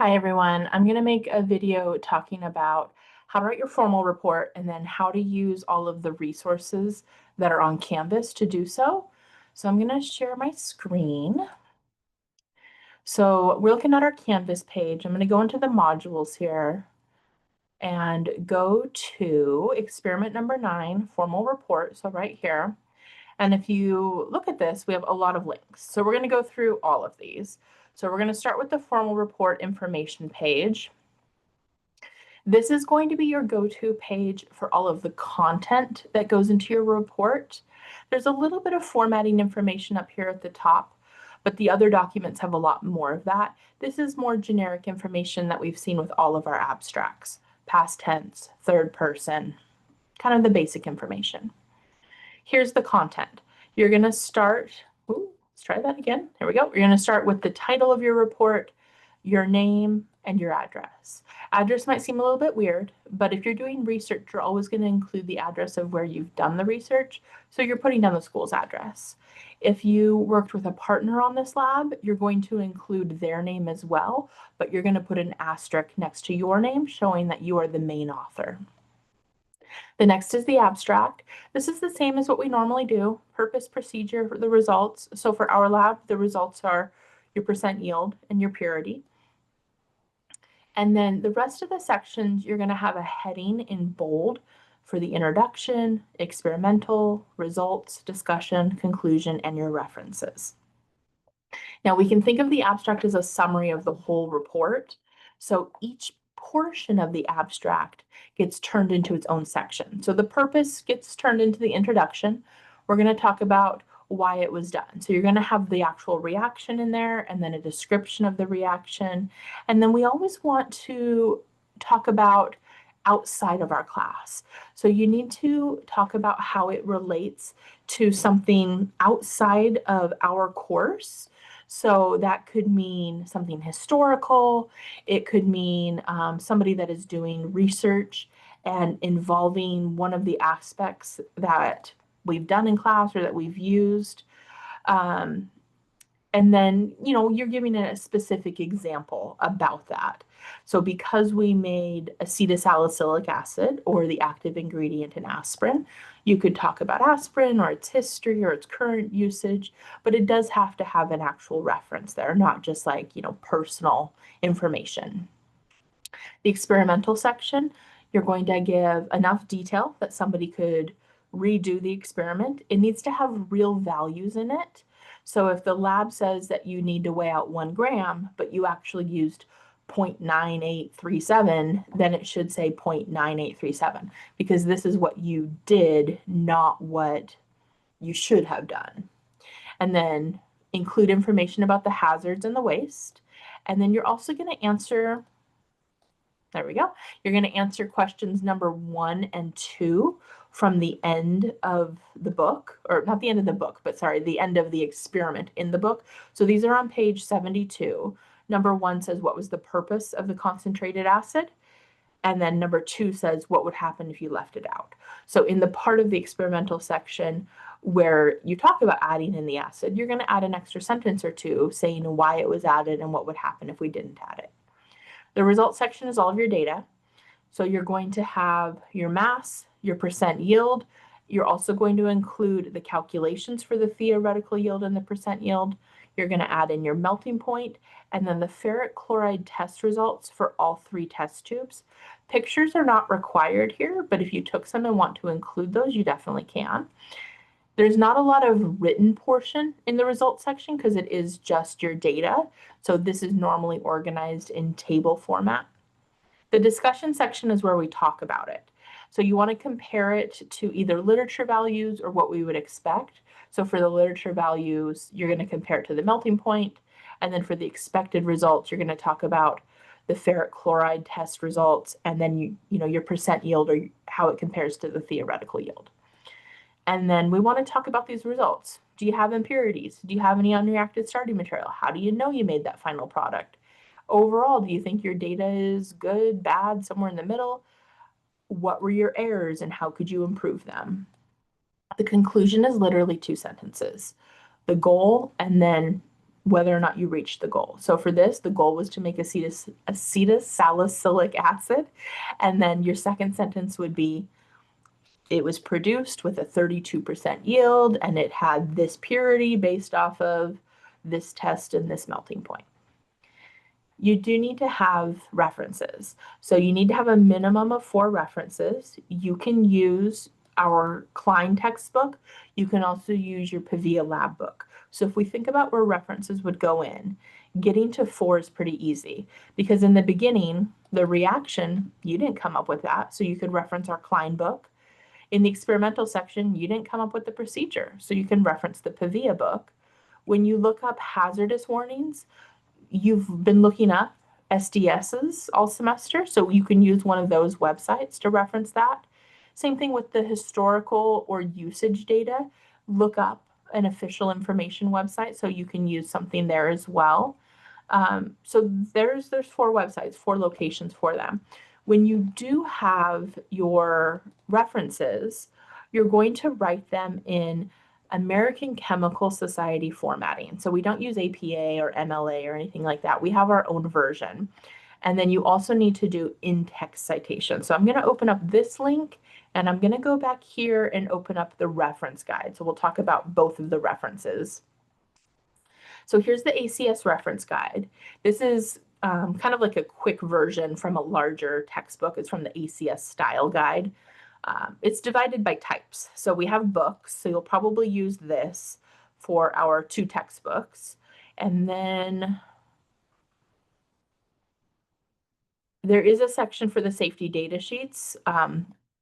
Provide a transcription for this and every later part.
Hi everyone, I'm going to make a video talking about how to write your formal report and then how to use all of the resources that are on Canvas to do so. So I'm going to share my screen. So we're looking at our Canvas page. I'm going to go into the modules here and go to experiment number 9, formal report. So right here. And if you look at this, we have a lot of links. So we're going to go through all of these. So we're going to start with the formal report information page. This is going to be your go-to page for all of the content that goes into your report. There's a little bit of formatting information up here at the top, but the other documents have a lot more of that. This is more generic information that we've seen with all of our abstracts, past tense, third person, kind of the basic information. Here's the content. You're going to start, let's try that again. Here we go. You're going to start with the title of your report, your name, and your address. Address might seem a little bit weird, but if you're doing research, you're always going to include the address of where you've done the research. So you're putting down the school's address. If you worked with a partner on this lab, you're going to include their name as well, but you're going to put an asterisk next to your name showing that you are the main author. The next is the abstract. This is the same as what we normally do, purpose, procedure, the results. So for our lab, the results are your percent yield and your purity. And then the rest of the sections, you're going to have a heading in bold for the introduction, experimental, results, discussion, conclusion, and your references. Now we can think of the abstract as a summary of the whole report. So each portion of the abstract gets turned into its own section. So the purpose gets turned into the introduction. We're going to talk about why it was done. So you're going to have the actual reaction in there and then a description of the reaction. And then we always want to talk about outside of our class. So you need to talk about how it relates to something outside of our course. So that could mean something historical. It could mean somebody that is doing research and involving one of the aspects that we've done in class or that we've used. And then, you're giving a specific example about that. So because we made acetylsalicylic acid or the active ingredient in aspirin, you could talk about aspirin or its history or its current usage, but it does have to have an actual reference there, not just like, personal information. The experimental section, you're going to give enough detail that somebody could redo the experiment. It needs to have real values in it. So if the lab says that you need to weigh out 1 gram, but you actually used 0.9837, then it should say 0.9837 because this is what you did, not what you should have done. And then include information about the hazards and the waste. And then you're also going to answer, there we go. You're going to answer questions number 1 and 2 from the end of the book, or not the end of the book, but sorry, the end of the experiment in the book. So these are on page 72. Number 1 says, what was the purpose of the concentrated acid? And then number 2 says, what would happen if you left it out? So in the part of the experimental section where you talk about adding in the acid, you're going to add an extra sentence or 2 saying why it was added and what would happen if we didn't add it. The results section is all of your data. So you're going to have your mass, your percent yield. You're also going to include the calculations for the theoretical yield and the percent yield. You're going to add in your melting point and then the ferric chloride test results for all 3 test tubes. Pictures are not required here, but if you took some and want to include those, you definitely can. There's not a lot of written portion in the results section because it is just your data. So this is normally organized in table format. The discussion section is where we talk about it. So you want to compare it to either literature values or what we would expect. So for the literature values, you're going to compare it to the melting point. And then for the expected results, you're going to talk about the ferric chloride test results and then your percent yield or how it compares to the theoretical yield. And then we want to talk about these results. Do you have impurities? Do you have any unreacted starting material? How do you know you made that final product? Overall, do you think your data is good, bad, somewhere in the middle? What were your errors and how could you improve them? The conclusion is literally 2 sentences. The goal and then whether or not you reached the goal. So for this, the goal was to make acetylsalicylic acid. And then your second sentence would be, it was produced with a 32% yield and it had this purity based off of this test and this melting point. You do need to have references. So you need to have a minimum of 4 references. You can use our Klein textbook. You can also use your Pavia lab book. So if we think about where references would go in, getting to 4 is pretty easy because in the beginning, the reaction, you didn't come up with that. So you could reference our Klein book. In the experimental section, you didn't come up with the procedure. So you can reference the Pavia book. When you look up hazardous warnings, you've been looking up SDSs all semester, so you can use one of those websites to reference that. Same thing with the historical or usage data. Look up an official information website so you can use something there as well. So there's 4 websites, 4 locations for them. When you do have your references, you're going to write them in American Chemical Society formatting. So we don't use APA or MLA or anything like that. We have our own version. And then you also need to do in-text citation. So I'm going to open up this link and I'm going to go back here and open up the reference guide. So we'll talk about both of the references. So here's the ACS reference guide. This is kind of like a quick version from a larger textbook. It's from the ACS style guide. It's divided by types. So we have books, so you'll probably use this for our 2 textbooks. And then there is a section for the safety data sheets.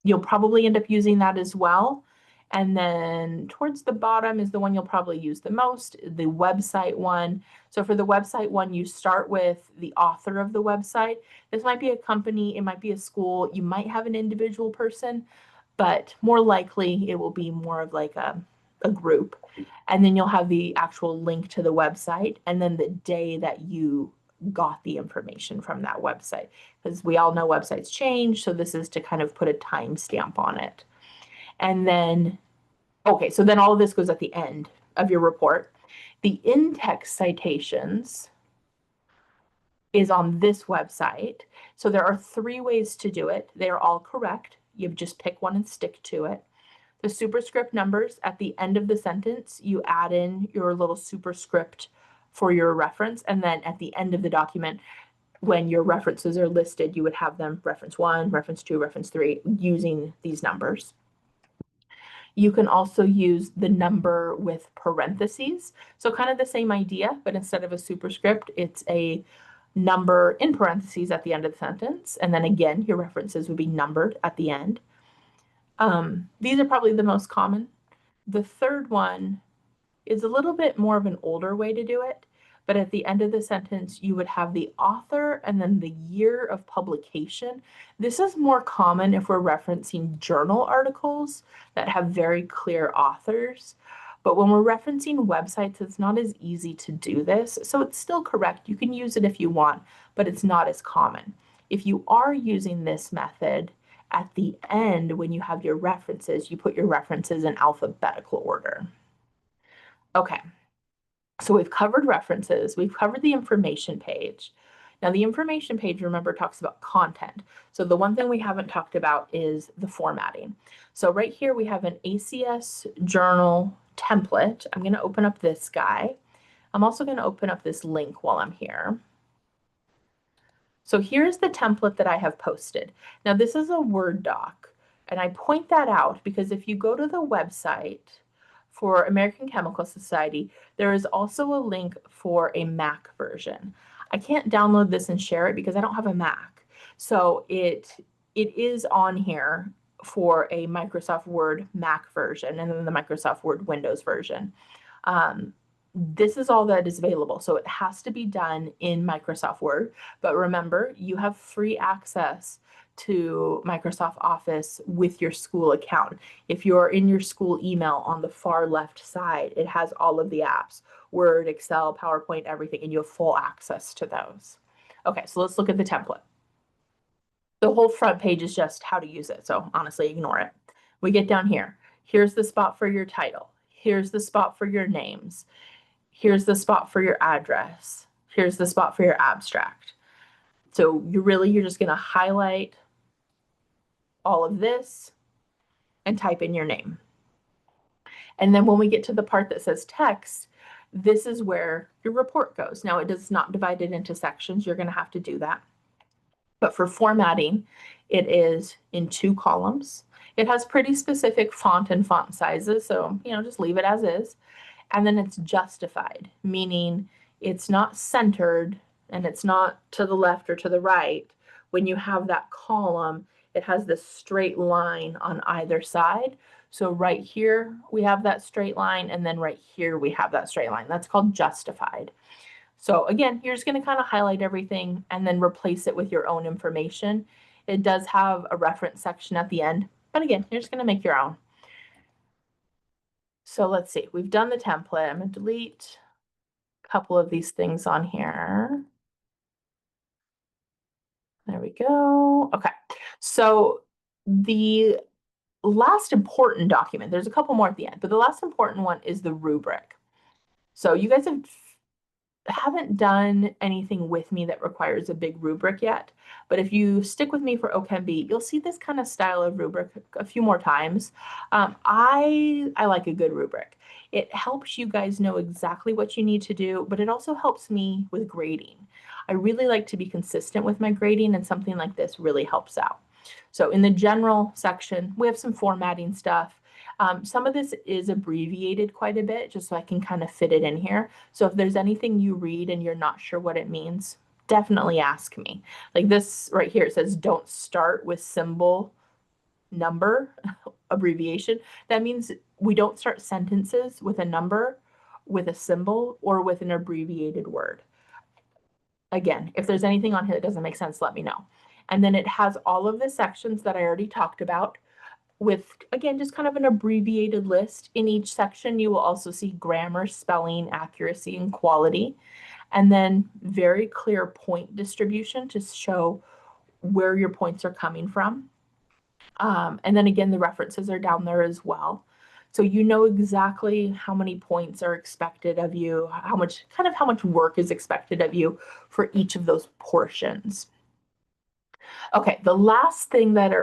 You'll probably end up using that as well. And then towards the bottom is the one you'll probably use the most, the website one. So for the website one, you start with the author of the website. This might be a company, it might be a school, you might have an individual person, but more likely it will be more of like a group. And then you'll have the actual link to the website and then the day that you got the information from that website. Because we all know websites change, so this is to kind of put a timestamp on it. And then, okay, so then all of this goes at the end of your report. The in-text citations is on this website. So there are 3 ways to do it. They are all correct. You just pick one and stick to it. The superscript numbers at the end of the sentence, you add in your little superscript for your reference. And then at the end of the document, when your references are listed, you would have them reference 1, reference 2, reference 3 using these numbers. You can also use the number with parentheses. So kind of the same idea, but instead of a superscript, it's a number in parentheses at the end of the sentence. And then again, your references would be numbered at the end. These are probably the most common. The third one is a little bit more of an older way to do it, but at the end of the sentence, you would have the author and then the year of publication. This is more common if we're referencing journal articles that have very clear authors. But when we're referencing websites, it's not as easy to do this. So it's still correct. You can use it if you want, but it's not as common. If you are using this method, at the end, when you have your references, you put your references in alphabetical order. Okay. So we've covered references, we've covered the information page. Now the information page, remember, talks about content. So the one thing we haven't talked about is the formatting. So right here we have an ACS journal template. I'm going to open up this guy. I'm also going to open up this link while I'm here. So here's the template that I have posted. Now this is a Word doc, and I point that out because if you go to the website for American Chemical Society, there is also a link for a Mac version. I can't download this and share it because I don't have a Mac. So it is on here for a Microsoft Word Mac version and then the Microsoft Word Windows version. This is all that is available. So it has to be done in Microsoft Word. But remember, you have free access to Microsoft Office with your school account. If you're in your school email on the far left side, it has all of the apps, Word, Excel, PowerPoint, everything, and you have full access to those. Okay, so let's look at the template. The whole front page is just how to use it. So honestly, ignore it. We get down here. Here's the spot for your title. Here's the spot for your names. Here's the spot for your address. Here's the spot for your abstract. So you're just going to highlight all of this and type in your name. And then when we get to the part that says text, this is where your report goes. Now, it does not divide it into sections. You're going to have to do that. But for formatting, it is in 2 columns. It has pretty specific font and font sizes, so just leave it as is. And then it's justified, meaning it's not centered and it's not to the left or to the right. When you have that column, it has this straight line on either side. So right here, we have that straight line, and then right here, we have that straight line. That's called justified. So again, you're just going to kind of highlight everything and then replace it with your own information. It does have a reference section at the end, but again, you're just going to make your own. So let's see, we've done the template. I'm going to delete a couple of these things on here. There we go. Okay, so the last important document, there's a couple more at the end, but the last important one is the rubric. So you guys haven't done anything with me that requires a big rubric yet, but if you stick with me for OChemB, you'll see this kind of style of rubric a few more times. I like a good rubric. It helps you guys know exactly what you need to do, but it also helps me with grading. I really like to be consistent with my grading, and something like this really helps out. So in the general section, we have some formatting stuff. Some of this is abbreviated quite a bit, just so I can kind of fit it in here. So if there's anything you read and you're not sure what it means, definitely ask me. Like this right here, it says don't start with symbol number abbreviation. That means we don't start sentences with a number, with a symbol, or with an abbreviated word. Again, if there's anything on here that doesn't make sense, let me know. And then it has all of the sections that I already talked about, with, again, just kind of an abbreviated list. In each section, you will also see grammar, spelling, accuracy, and quality. And then very clear point distribution to show where your points are coming from. And then again, the references are down there as well. So you know exactly how many points are expected of you, how much work is expected of you for each of those portions. Okay, the last thing that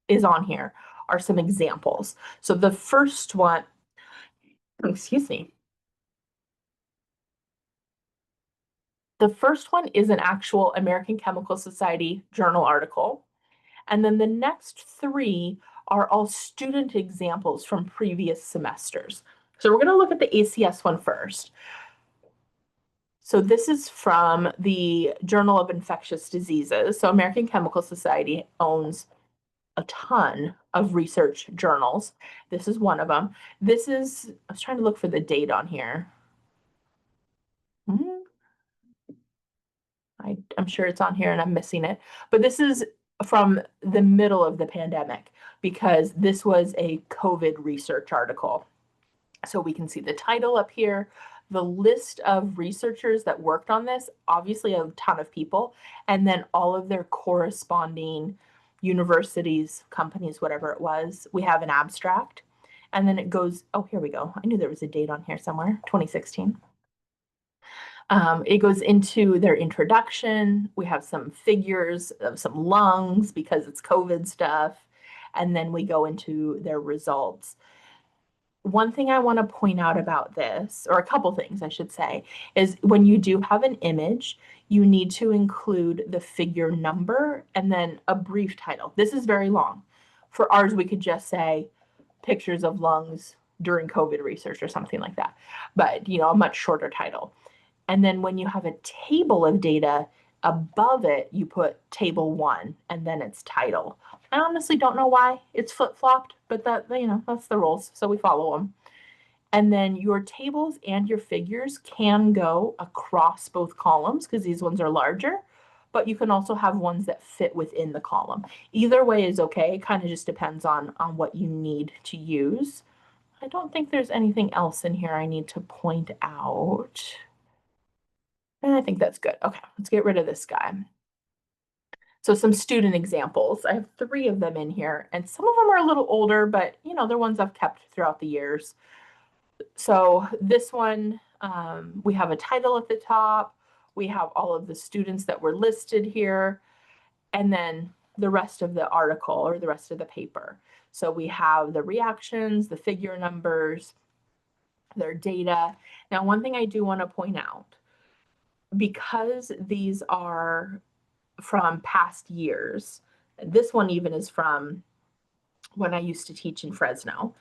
is on here are some examples. So the first one, excuse me. The first one is an actual American Chemical Society journal article. And then the next 3 are all student examples from previous semesters. So we're going to look at the ACS one first. So this is from the Journal of Infectious Diseases. So American Chemical Society owns a ton of research journals. This is one of them. I was trying to look for the date on here. I'm sure it's on here and I'm missing it. But this is from the middle of the pandemic, because this was a COVID research article. So we can see the title up here, the list of researchers that worked on this, obviously a ton of people, and then all of their corresponding universities, companies, whatever it was. We have an abstract, and then it goes, oh, here we go. I knew there was a date on here somewhere, 2016. It goes into their introduction. We have some figures of some lungs because it's COVID stuff. And then we go into their results. One thing I want to point out about this, or a couple things I should say, is when you do have an image, you need to include the figure number and then a brief title. This is very long. For ours, we could just say pictures of lungs during COVID research or something like that, but a much shorter title. And then when you have a table of data, above it, you put table 1 and then its title. I honestly don't know why it's flip-flopped, but that's the rules, so we follow them. And then your tables and your figures can go across both columns because these ones are larger, but you can also have ones that fit within the column. Either way is okay. It kind of just depends on what you need to use. I don't think there's anything else in here I need to point out. And I think that's good. Okay, let's get rid of this guy. So some student examples. I have 3 of them in here, and some of them are a little older, but they're ones I've kept throughout the years. So this one, We have a title at the top. We have all of the students that were listed here, and then the rest of the article or the rest of the paper. So we have the reactions, the figure numbers, their data. Now, one thing I do want to point out, because these are from past years, this one even is from when I used to teach in Fresno,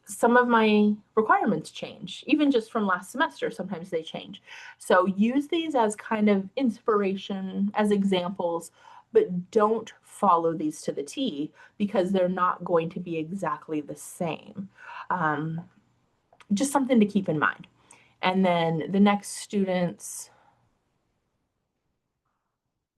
some of my requirements change, even just from last semester, sometimes they change. So use these as kind of inspiration, as examples, but don't follow these to the T because they're not going to be exactly the same. Um, just something to keep in mind. And then the next students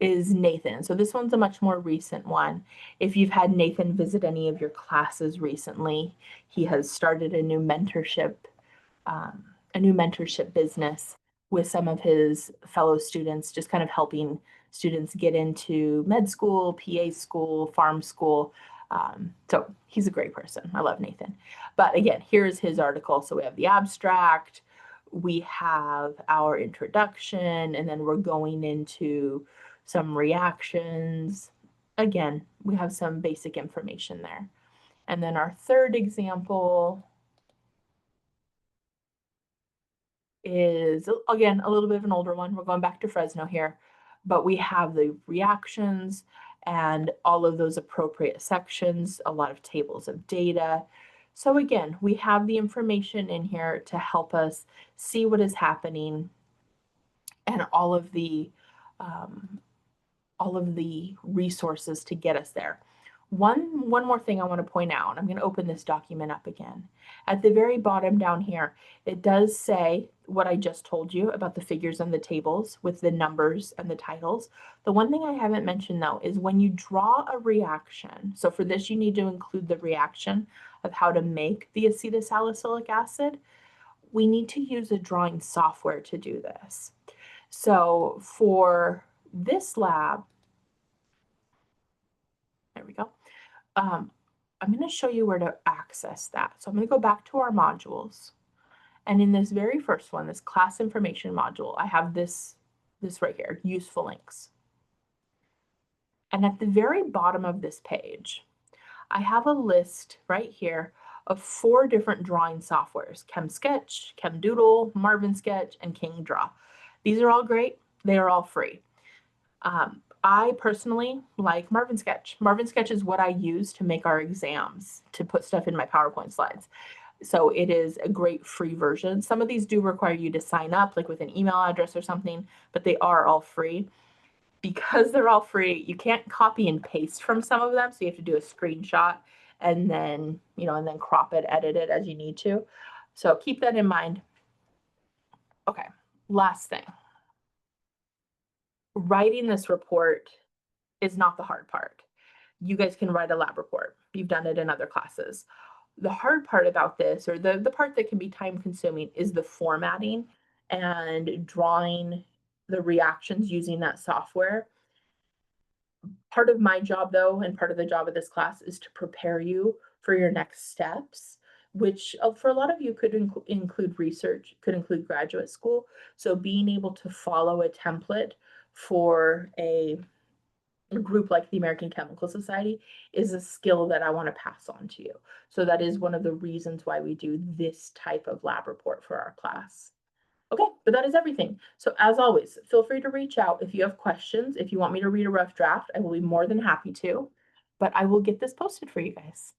is Nathan. So this one's a much more recent one. If you've had Nathan visit any of your classes recently, he has started a new mentorship business with some of his fellow students, just kind of helping students get into med school, PA school, farm school. So he's a great person. I love Nathan. But again, here's his article. So we have the abstract, we have our introduction, and then we're going into some reactions. Again, we have some basic information there. And then our third example is, again, a little bit of an older one. We're going back to Fresno here, but we have the reactions and all of those appropriate sections, a lot of tables of data. So again, we have the information in here to help us see what is happening and all of the resources to get us there. One more thing I want to point out, I'm going to open this document up again. At the very bottom down here, it does say what I just told you about the figures and the tables with the numbers and the titles. The one thing I haven't mentioned though is when you draw a reaction, so for this you need to include the reaction of how to make the acetylsalicylic acid. We need to use a drawing software to do this. So for this lab, there we go. I'm going to show you where to access that. So I'm going to go back to our modules. And in this very first one, this class information module, I have this right here, useful links. And at the very bottom of this page, I have a list right here of 4 different drawing softwares: ChemSketch, ChemDoodle, Marvin Sketch, and King Draw. These are all great. They are all free. I personally like Marvin Sketch. Marvin Sketch is what I use to make our exams, to put stuff in my PowerPoint slides. So it is a great free version. Some of these do require you to sign up, like with an email address or something, but they are all free. Because they're all free, you can't copy and paste from some of them, so you have to do a screenshot and then, and then crop it, edit it as you need to. So keep that in mind. Okay, last thing. Writing this report is not the hard part. You guys can write a lab report. You've done it in other classes. The hard part about this, or the part that can be time consuming, is the formatting and drawing the reactions using that software. Part of my job though, and part of the job of this class, is to prepare you for your next steps, which for a lot of you could include research, could include graduate school. So being able to follow a template for a group like the American Chemical Society is a skill that I want to pass on to you. So that is one of the reasons why we do this type of lab report for our class. Okay, but that is everything. So as always, feel free to reach out if you have questions. If you want me to read a rough draft, I will be more than happy to, but I will get this posted for you guys.